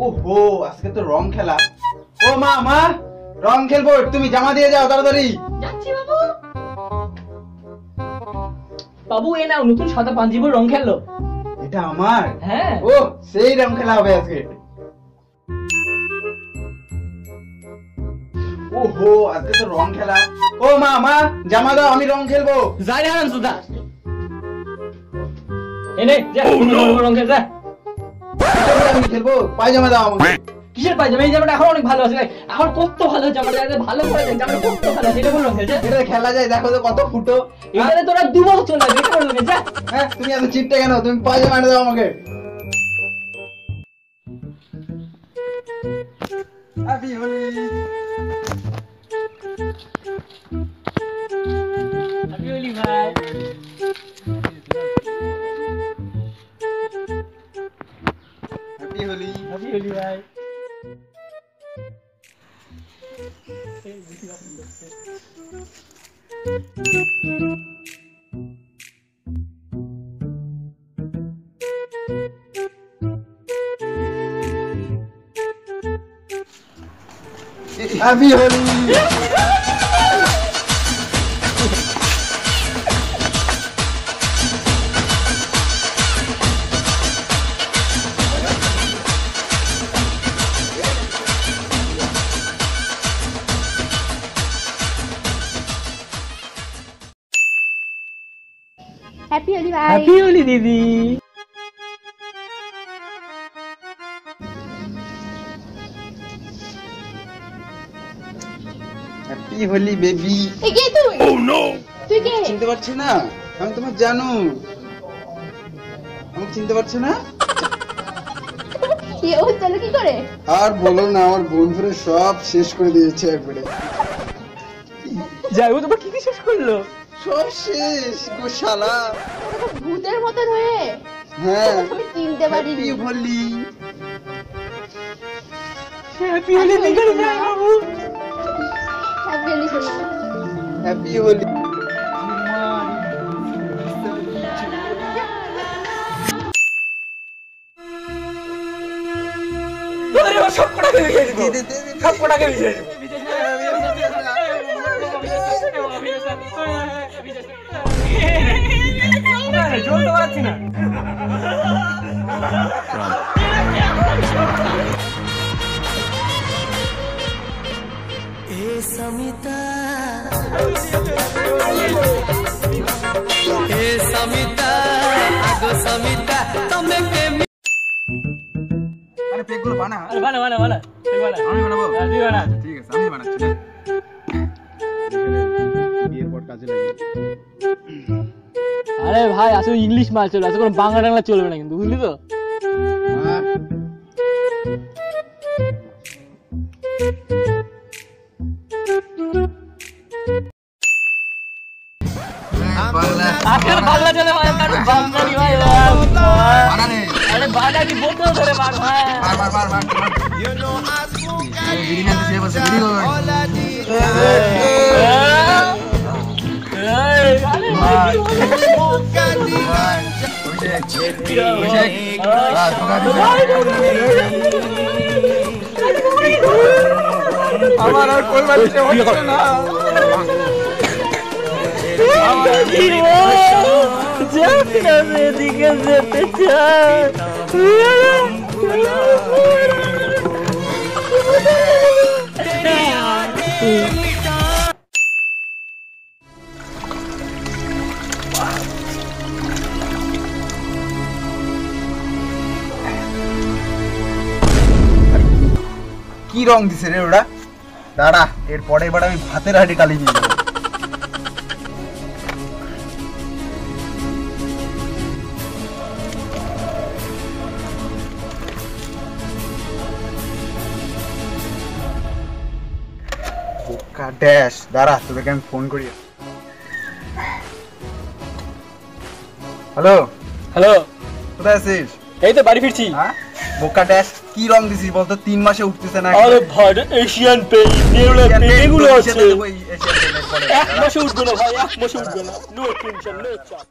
ওহো আজকে তো রং খেলা। ও মা মা রং খেলবো, তুমি জামা দিয়ে যাও তাড়াতাড়ি। যাচ্ছি বাবু। বাবু এই নাও নতুন সাদা পাঞ্জাবির রং খেললো। এটা আমার? হ্যাঁ। ও সেই রং খেলা হবে আজকে। ওহো আজকে তো রং খেলা। ও মা মা জামা দাও, আমি রং খেলবো। যাই হারান সুদা। এনে যা রং খেল যা। আমি খেলবো, পায়জামা দাও আমাকে। কিসের পায়জামা? এই জামাটা এখন অনেক ভালো আছে, এখন কত ভালো জামাটা, ভালো করে দেখ জামাটা কত ভালো আছে। এটা কোন রং খেলছে? এটা খেলা যায়, দেখো তো কত ফুটো। এখানে তোরা 2 বছর লাগবে, এটা কোন রং খেলছে? হ্যাঁ তুমি এত চিপটে কেন? তুমি পায়জামা এনে দাও আমাকে। হ্যাপি হোলি। হ্যাপি হোলি ভাই। হ্যাপি হোলি। হ্যাপি হোলি ভাই। হ্যাপি হোলি। হ্যাপি হোলি ভাই। হ্যাপি হোলি দিদি। Happy Holi baby. এ কে তুই? Oh no. তুই কে? চিনতে পারছি না? আমি তোমার জানু। আমি চিনতে পারছি না? কি ও চলো কি করে? আর বলো না, আমার বন্ধুরা সব শেষ করে দিয়েছে একবারে। যাই ও তোমার কি কি শেষ করলো? সব শেষ গো শালা। ভূতের মতন হয়ে। হ্যাঁ আমি চিনতে পারিনি। হ্যাপি হোলি। হ্যাপি হোলি দিদি বাবু। হ্যাপি হোলি শোনা। হ্যাপি হোলি। তোদের এবার সব কটাকে বিছিয়ে দিব, সব কটাকে বিছিয়ে দিব। চলতে পারছি না। এ সমিতা, এ সমিতা, আগো সমিতা তুমি কেমি। আরে পেগুলো বানা। আরে বানা বানা বানা, তুই বানা। আমি বানাবো? তুই বানা। ঠিক আছে আমি বানাচ্ছি। বিয়ের পর কাজে লাগবে। আরে ভাই আসলে ইংলিশ মাল চলবে, আসলে কোনো বাংলা টাংলা চলবে না কিন্তু, বুঝলি তো? আখের বাংলা চলে ভাই, কারণ বাঙালি ভাই। আরে বাড়া কি বলতে ধরে মার ভাই। বিড়ি নিতে সে বসে বিড়ি করবে। আমার আর কোন বাড়িতে হচ্ছে না। এদিকে যেতে চাই। কি রং দিছে রে ওরা? দাঁড়া, এর পরের বার আমি ভাতের হাঁড়ি কালি নিয়ে যাবো। বোকা ড্যাশ, দাঁড়া তোদেরকে আমি ফোন করি। হ্যালো হ্যালো, কোথায় আছিস? এই তো বাড়ি ফিরছি। হ্যাঁ বোকা ড্যাশ, কি রং দিছিস বলতো? 3 মাসে উঠতেছে না। আরে ভাই এশিয়ান পেইন্ট, নেউলা পেইন্ট এগুলো আছে। এশিয়ান পেইন্ট 1 মাসে উঠবে না ভাই, 1 মাসে উঠবে না। নো টেনশন, নো চাপ।